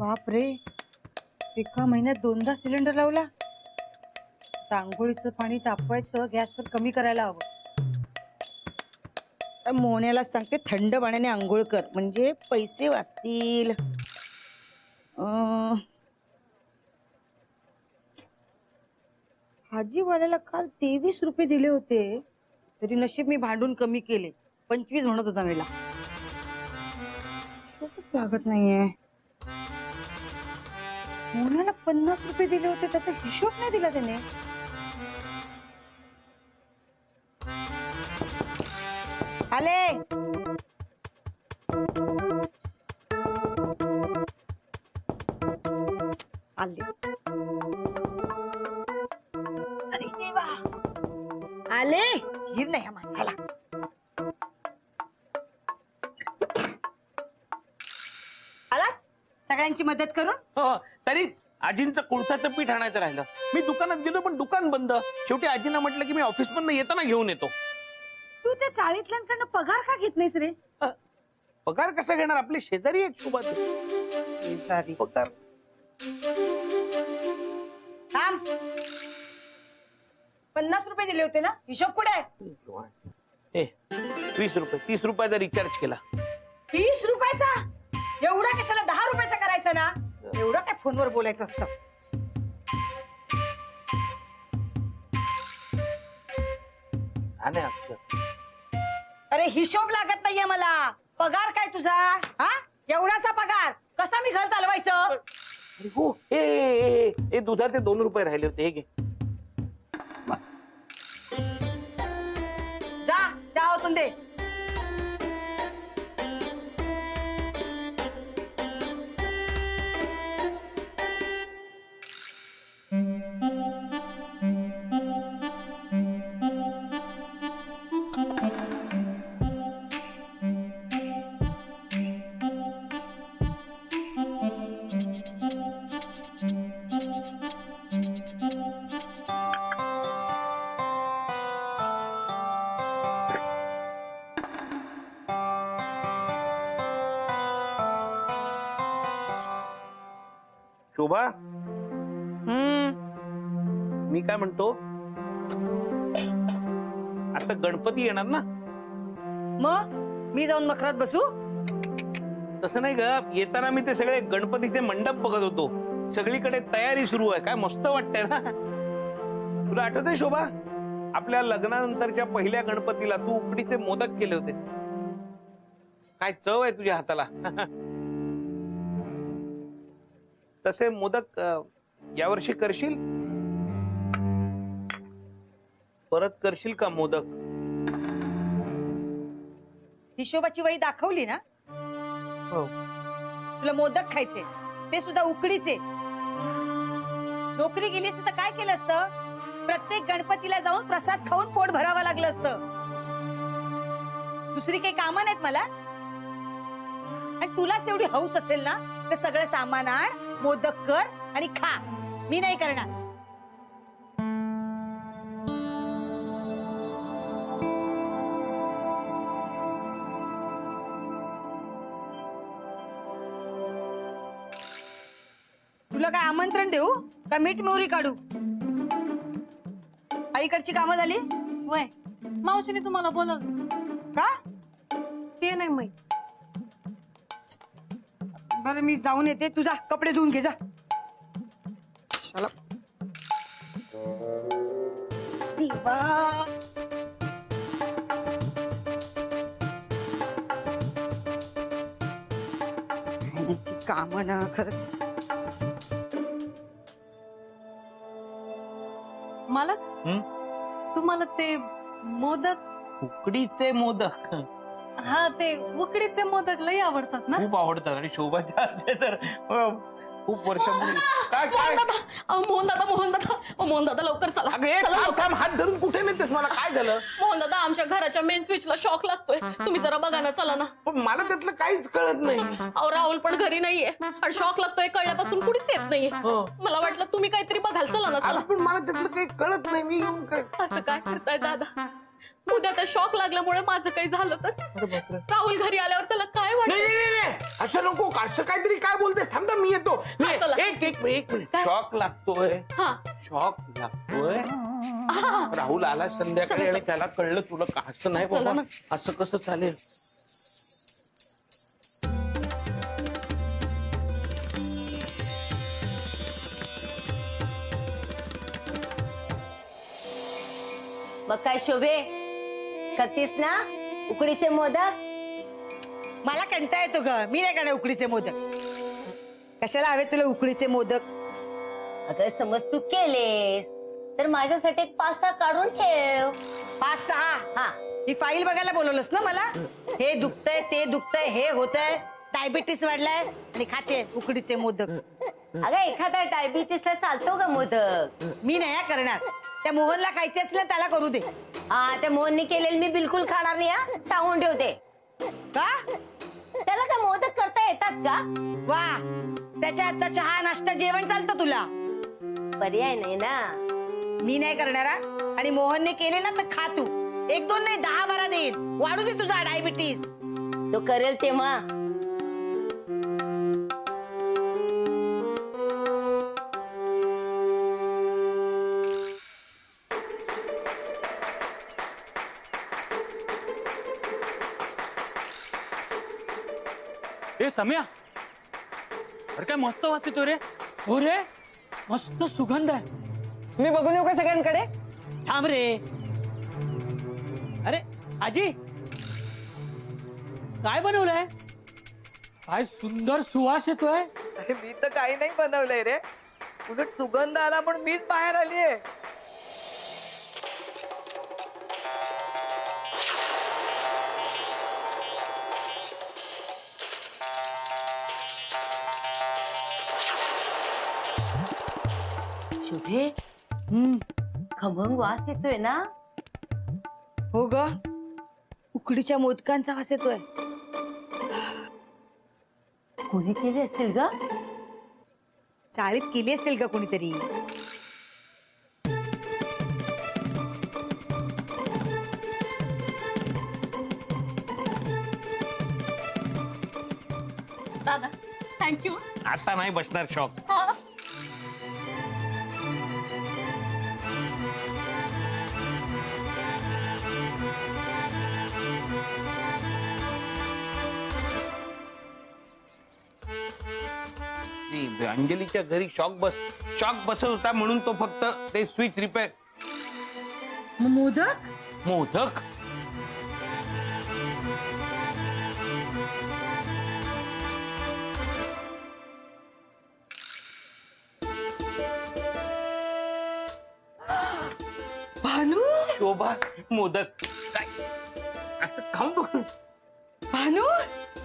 बाप रे, एका महिन्यात 2दा सिलेंडर लावला. आंघोळीचं पाणी तापवायचं, गॅसवर कमी करायला हवं. मोहण्याला सांगते थंड पाण्याने आंघोळ कर, म्हणजे पैसे वाचतील. भाजीवाल्याला काल 23 रुपये दिले होते, तरी नशीब मी भांडून कमी केले. 25 म्हणत होता मला. शोधच लागत नाहीये. मोहण्याला 50 रुपये दिले होते, त्याचा हिशोब नाही दिला त्याने. आले आले. अरे देवा, आले. हिर नाही या माणसाला. आलास सगळ्यांची मदत करून. हो, तरी आजींचं कुळथाचं पीठ आणायचं राहिलं. मी दुकानात गेलो पण दुकान बंद. शेवटी आजींना म्हटलं की मी ऑफिस मधनं येताना घेऊन येतो. तू त्या चाळीतल्यांकडनं पगार का घेत नाहीस रे? पगार कसा घेणार? आपले शेजारी एक शेजारी पगार. थांब, 50 रुपये दिले होते ना, हिशोब कुठे आहे? 20 रुपये, 30 रुपयाचा रिचार्ज केला. 30 रुपयाचा? एवढा कशाला 10 रुपयाचा करायचा ना? एवढं काय फोनवर बोलायचं असतं? अरे हिशोब लागत नाहीये मला. पगार काय तुझा? हा, एवढासा पगार कसा मी घर चालवायचं? हो, हे दुधाचे 2 रुपये राहिले होते, हे घे. जा जा होतून दे. शोभा, मी काय म्हणतो, आता गणपती येणार ना? मग मी जाऊन मखरात बसू? तसं नाही ग, येताना मी ते सगळे गणपतीचे मंडप बघत होतो. सगळीकडे तयारी सुरू आहे. काय मस्त वाटतंय ना. तुला आठवतंय शोभा, आपल्या लग्नानंतरच्या पहिल्या गणपतीला तू उकडीचे मोदक केले होतेस. काय चव आहे तुझ्या हाताला. तसे मोदक यावर्षी करशील? परत करशील का मोदक? हिशोबाची वही दाखवली ना? हो. तुला मोदक खायचे, ते सुद्धा उकडीचे. नोकरी गेली असती तर काय केलं असतं? प्रत्येक गणपतीला जाऊन प्रसाद खाऊन पोट भरावं लागलं असतं. दुसरी काही कामं नाहीत मला. आणि तुलाच एवढी हौस असेल ना, तर सगळं सामान आण, मोदक कर आणि खा. मी नाही करणार. तुला काय आमंत्रण देऊ का मीठ मोहरी काढू? आईकडची कामं झाली? वय मावशीने तुम्हाला बोलवलं का? ते नाही माहित. बरं मी जाऊन येते. तुझा कपडे धुवून घे जा. चला. देवा, कामं ना खरं. मला तुम्हाला ते मोदक, उकडीचे मोदक, हा ते उकडीचे मोदक लई आवडतात ना? खूप आवडतात. आणि शोभाच्या हातचे तर खूप वर्षांपूर्वी. काय काय मोहन दादा लवकर चला. अगं एक काम, हात धरून कुठे नेतेस मला? काय झालं? मोहन दादा, आमच्या घराच्या मेन स्विचला शॉक लागतोय. तुम्ही जरा बघा ना, चला ना. पण मला त्यातलं काहीच कळत नाही. अहो राहुल पण घरी नाहीये आणि शॉक लागतोय कळल्यापासून कुणीच येत नाहीये. मला वाटलं तुम्ही काहीतरी बघाल. चला ना चला. पण मला त्यातलं काही कळत नाही. मी येऊन काय असं काय करताय दादा? उद्या त्या शॉक लागल्यामुळे माझं काही झालं तर राहुल घरी आल्यावर त्याला काय वाटत? असं नको, असं काहीतरी काय बोलते, थांब ना, मी येतो. हा, चला. एक मिनिट, शॉक लागतोय, हा शॉक लागतोय. हा. राहुल आला संध्याकाळी चला, आणि त्याला कळलं तुला का, असं नाही चला बाबा, ना. असं कसं चालेल. मग काय शोभे, करतीस ना उकडीचे मोदक? मला कंटाळा येतो ग, मी नाही करणार उकडीचे मोदक. कशाला हवे तुला उकडीचे मोदक? अगं समज तू केलेस तर माझ्यासाठी एक 5-6 काढून ठेव. 5-6? हा, ही फाईल बघायला बोलवलंस ना मला? हे दुखतंय, ते दुखतंय, हे होतंय, डायबिटीस वाढलाय आणि खाते उकडीचे मोदक. अगं एखादा डायबिटीसला चालतो का मोदक? मी नाही करणार. त्या मोहनला खायचे असले त्याला करू दे. हा, त्या मोहनने केलेले मी बिलकुल खाणार नाही, हा सांगून ठेवते. का? त्याला काय मोदक करता येतात का? वा, त्याच्या हातचा चहा नाश्ता जेवण चालतं तुला? पर्याय नाही ना. मी नाही करणार हा. आणि मोहनने केले ना तर खा तू. 1-2 नाही 10-12 देईन. वाढू दे तुझा डायबिटीस. तो करेल तेव्हा. ए सम्या, अरे काय मस्त वास येतो रे. हो रे, मस्त सुगंध आहे. मी बघून येऊ का सगळ्यांकडे? थांब रे. अरे आजी, काय बनवलंय? काय सुंदर सुवास येतोय. अरे मी तर काही नाही बनवलंय रे, उलट सुगंध आला म्हणून मीच बाहेर आलीये. शोभे, खमंग वास येतोय ना? हो ग, उकडीच्या मोदकांचा वास येतोय. कोणी केले असतील ग? चाळीत केली असतील का कोणीतरी? दादा थँक्यू. आता नाही बसणार शॉक. हा. अंजलीच्या घरी शॉक बसत होता म्हणून तो फक्त ते स्विच रिपेअर. मोदक? मोदक भानू, शोभा, मोदक काय असं खाऊन बघ. भानू,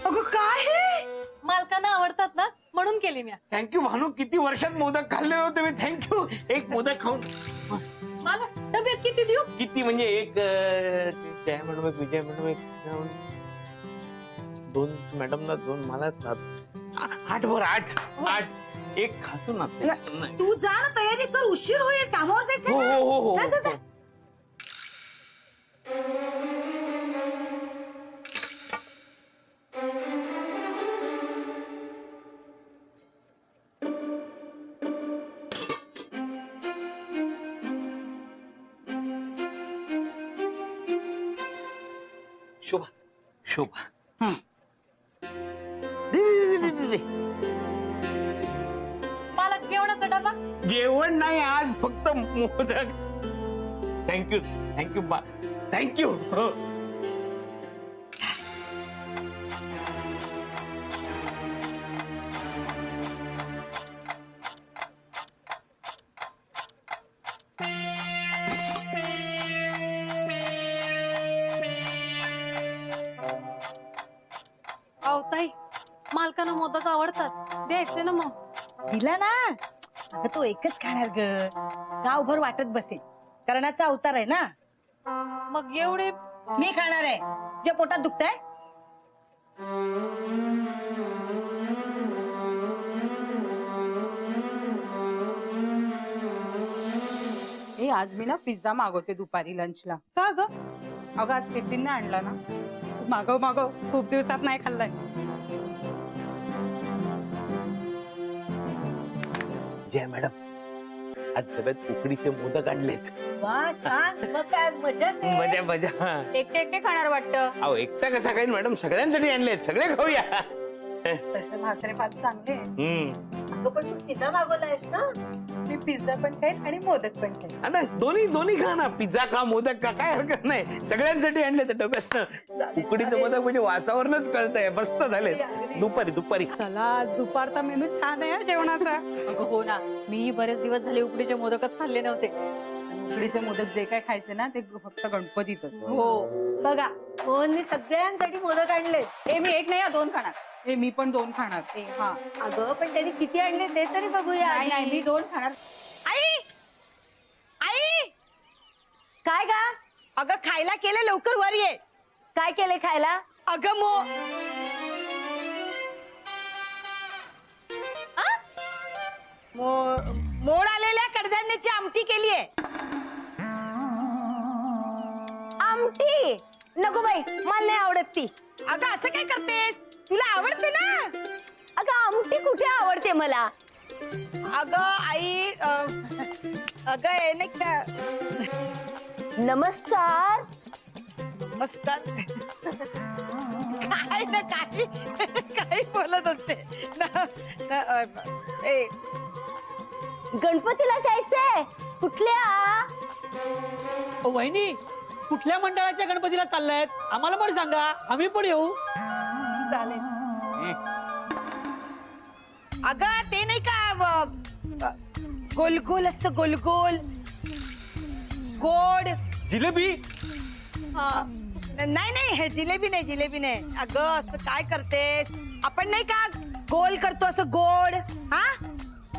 अगं काय हे? मालकांना आवडतात ना म्हणून केली मी. थँक्यू भानू, किती वर्षात मोदक खाल्ले होते मी. थँक्यू. एक मोदक खाऊन. मला डब्यात किती देऊ? किती म्हणजे एक जय म्हणून एक, विजय म्हणून एक, 2 मॅडमला 2 मला 7 8 वर 8 एक खातो ना. नाही. तू जा ना, तयारी कर, उशीर होईल, कामावर जायचंय हो ना. हो हो हो जा, जा, जा. शोभा, शोभा. मालक जेवणाचा डबा. जेवण नाही आज, फक्त मोदक. थँक्यू थँक्यू बा, थँक्यू. अहो ताई, मालकांना मोदक आवडतात, द्यायचे ना मग. दिला ना. अगं तो एकच खाणार ग, गावभर वाटत बसेल. कर्णाचा अवतार आहे ना. मग एवढे? मी खाणार आहे. तुझ्या पोटात दुखतंय? आज मी ना पिझ्झा मागवते दुपारी लंचला. का ग? अगं आज टिफिन नाही आणला ना. मागव मागव, खूप दिवसात नाही खाल्लाय. जय मॅडम, आज डब्यात उकडीचे मोदक आणलेत. वा छान, मग काय आज मजाच आहे. मजा मजा. एकटे एकटे खाणार वाटतं. अहो एकटा कसा काही मॅडम, सगळ्यांसाठी आणलेत, सगळे खाऊया. तसे म्हातारे पाच चांगले आहे. अगं पण तू पिझ्झा मागवलायस ना. मी पिझ्झा पण खाईन आणि मोदक पण खाईन. आता दोन्ही खा ना, पिझ्झा खा, मोदक खा, काय हरकत नाही. सगळ्यांसाठी आणले तर डब्यात. उकडीचं मोदक म्हणजे वासावरनच कळतंय. मस्त झाले. दुपारी चला आज दुपारचा मेनू छान आहे जेवणाचा. हो ना, मी बरेच दिवस झाले उकडीचे मोदकच खाल्ले नव्हते. आणि उकडीचे मोदक जे काय खायचे ना ते फक्त गणपतीतच. हो बघा, मोहनने सगळ्यांसाठी मोदक आणले. मी एक नाही 2 खाणार. मी पण 2 खाणार. हा. अगं पण त्यांनी किती आणले ते तरी बघूया. नाही मी 2 खाणार. आई काय गा? अगं खायला केलं, लवकर वर ये. काय केले खायला? अगं मोड आलेल्या कडधान्याची आमटी केलीये. आमटी नको बाई, मला नाही आवडत ती. अगं असं काय करतेस, तुला आवडते ना. अगं आमटी कुठे आवडते मला. अगं आई अगं हे नाही का. नमस्कार. नमस्कार. काय ना काही बोलत असते ए गणपतीला जायचंय. कुठल्या? वहिनी कुठल्या मंडळाच्या गणपतीला चाललायत आम्हाला पण सांगा, आम्ही पण येऊ. चालेल. अगं ते नाही का गोलगोल असतं, गोलगोल गोड. जिलेबी. नाही जिलेबी नाही. अगं असं काय करतेस, आपण नाही का गोल करतो असं गोड. हा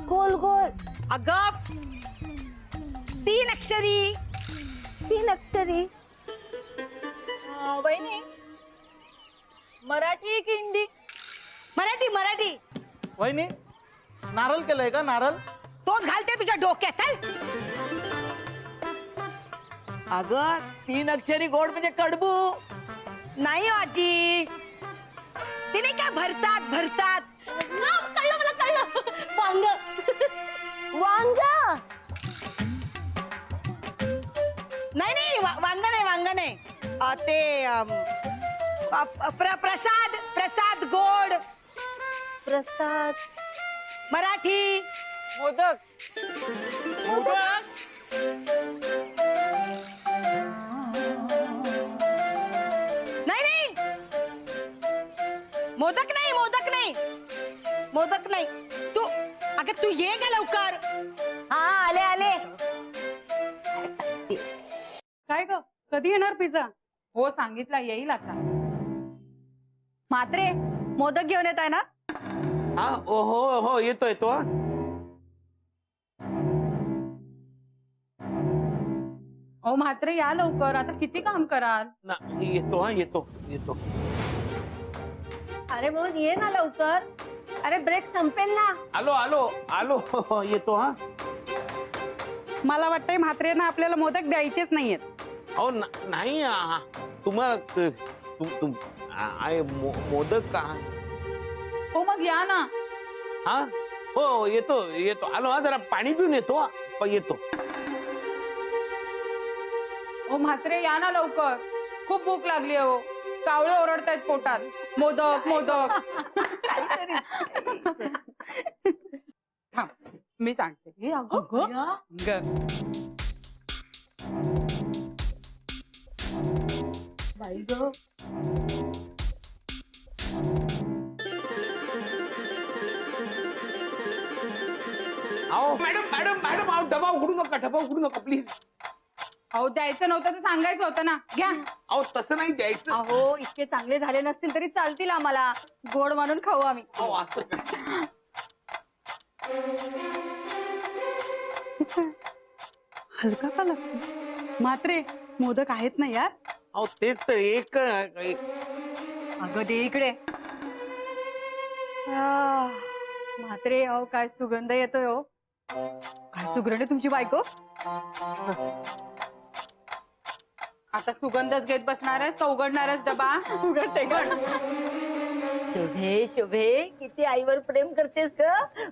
गोल गोल. अगं 3 अक्षरी. 3 अक्षरी. वहिनी मराठी की हिंदी? मराठी. वहिनी नारळ केलंय का? नारळ तोच घालते तुझ्या डोक्यात. अगं 3 अक्षरी गोड म्हणजे कडबू. नाही हो आजी, ते नाही का भरतात. कळलं मला, कळलं. वांग. वांग. नाही वांग नाही. ते प्रसाद गोड. प्रसाद. मराठी. मोदक. नाही मोदक नाही. तू ये का लवकर. हा आले. काय ग, कधी येणार पिझ्झा? हो सांगितला, येईल आता. म्हात्रे मोदक घेऊन येत आहे ना? हा हो येतोय तो. ओ म्हात्रे या लवकर, आता किती काम कराल. येतो. अरे मोहन ये ना लवकर. अरे ब्रेक संपेल ना. आलो येतो. हा मला वाटतंय म्हात्रेंना आपल्याला मोदक द्यायचेच नाहीयेत. अहो नाही तुम्हाला मोदक का. हो मग या ना. हा हो येतो. आलो. हा जरा पाणी पिऊन येतो. येतो. ओ म्हात्रे या ना लवकर, खूप भूक लागली हो. कावळे ओरडतायत पोटात. मोदक. थांब मी सांगते. मॅडम डबा उघडू नका प्लीज. अहो द्यायचं नव्हतं तर सांगायचं होतं ना. घ्या. अहो तसं नाही द्यायचं. अहो इतके चांगले झाले नसतील तरी चालतील आम्हाला, गोड म्हणून खाऊ आम्ही. अहो असं काय. हलका का लागतो म्हात्रे, मोदक आहेत ना यार. अहो तेच तर एक अगं दे इकडे. म्हात्रे अहो काय सुगंध येतोय हो. काय सुगरण आहे तुमची बायको. आता सुगंधच घेत बसणारच का उघडणारच डबा? उघडते. शुभे शुभे किती आईवर प्रेम करतेस ग.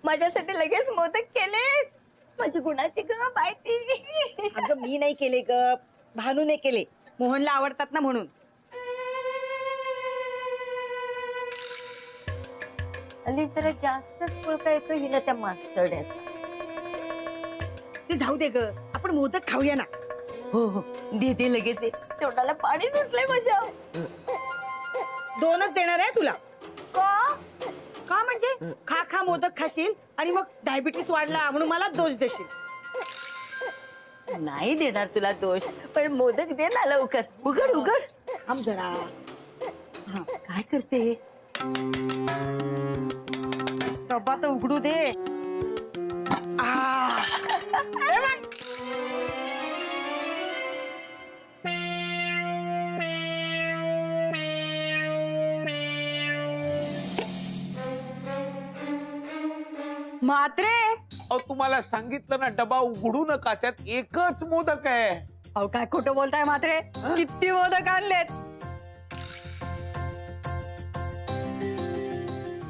माझ्यासाठी लगेच मोदक केलेस. माझी गुणाची ग माहिती. अगं मी नाही केले ग, भानूने केले. मोहनला आवडतात ना म्हणून. आणि जरा जास्तच पुळका येतो हिला त्या मास्तरड्यात. ते जाऊ दे ग, आपण मोदक खाऊया ना. हो हो दे दे लगेच दे. तोंडाला पाणी सुटलंय माझ्या. 2च देणार आहे तुला. का? का म्हणजे खा खा मोदक खाशील आणि मग डायबिटीस वाढला म्हणून मला दोष देशील. नाही देणार तुला दोष, पण मोदक दे ना लवकर. उघड उघड. थांब जरा. काय करते? डब्बा तर उघडू दे. आ. हे बघ. म्हात्रे, अहो तुम्हाला सांगितलं ना डबा उघडू नका, त्यात एकच मोदक आहे. अहो काय खोटं बोलताय मात्रे. किती मोदक आणलेत.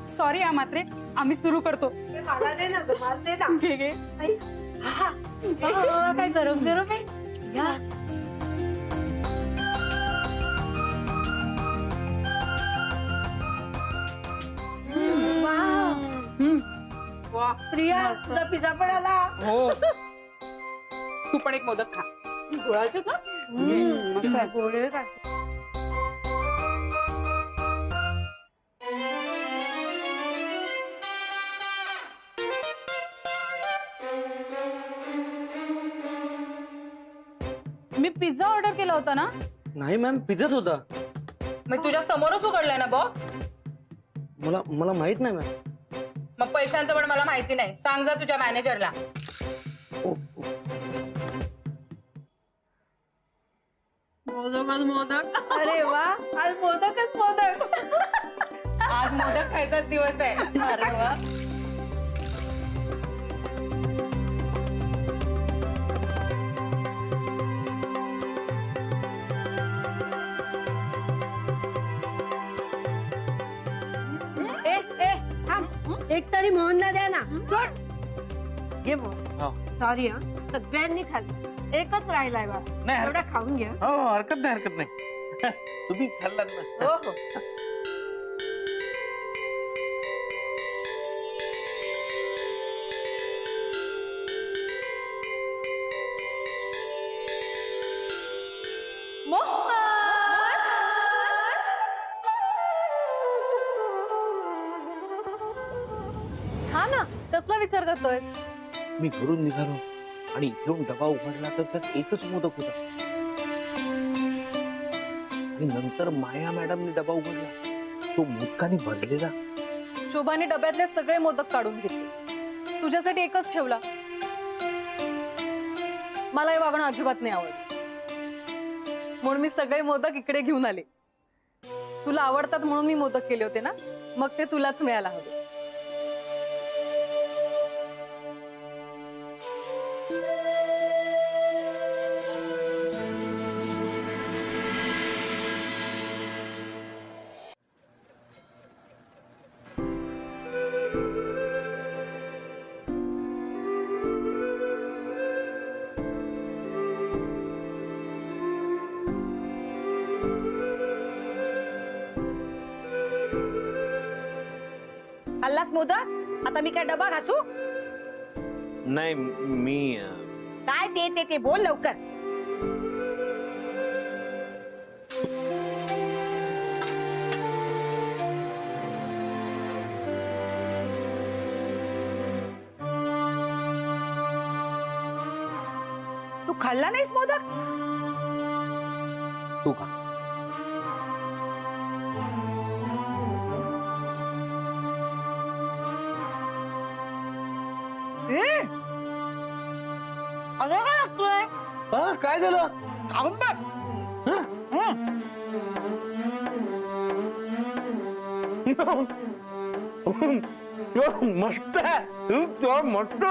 सॉरी मात्रे, आम्ही सुरू करतो. मला दे ना, मला दे ना. घे घे. काय गरम गरम आहे. या. वा, प्रिया, तुला पिझ्झा पण आला. हो. तू पण एक मोदक खा. गुळाचे का? मस्त आहे. मी पिझ्झा ऑर्डर केला होता ना. नाही मॅम, पिझ्झाच होता. मी तुझ्या समोरच उघडलंय ना बॉक्स. मला माहित नाही मॅम. मग पैशांचं पण मला माहिती नाही. सांग जा तुझ्या मॅनेजरला. मोदक. अरे वा, आज मोदकच मोदक. आज मोदक खायचाच दिवस आहे. अरे वा. एक तरी मोहनला द्या ना. घे मोहन. सॉरी हा, सगळ्यांनी खाल्लं. एकच राहिलाय बा. नाही एवढा खाऊन घ्या. हो हरकत नाही. तुम्ही खाल्लात ना. हो हो. हा ना, कसला विचार करतोय. मी घरून निघालो आणि इथून डबा उघडला तर त्यात एकच मोदक होता. आणि नंतर माया मॅडमने डबा उघडला, तो मोदकाने भरलेला. शोभाने डब्यातले सगळे मोदक काढून घेतले. तुझ्यासाठी एकच ठेवला. मला हे वागणं अजिबात नाही आवडत. म्हणून मी सगळे मोदक इकडे घेऊन आले. तुला आवडतात म्हणून मी मोदक केले होते ना, मग ते तुलाच मिळायला हवे. खाल्लास मोदक? आता मी काय डबा घासू? नाही मी काय ते बोल लवकर. तू खाल्ला नाहीस मोदक? तू खा. अगं काय लागतोय? काय झालं? खाऊन बघ. मस्त आहे. मस्त.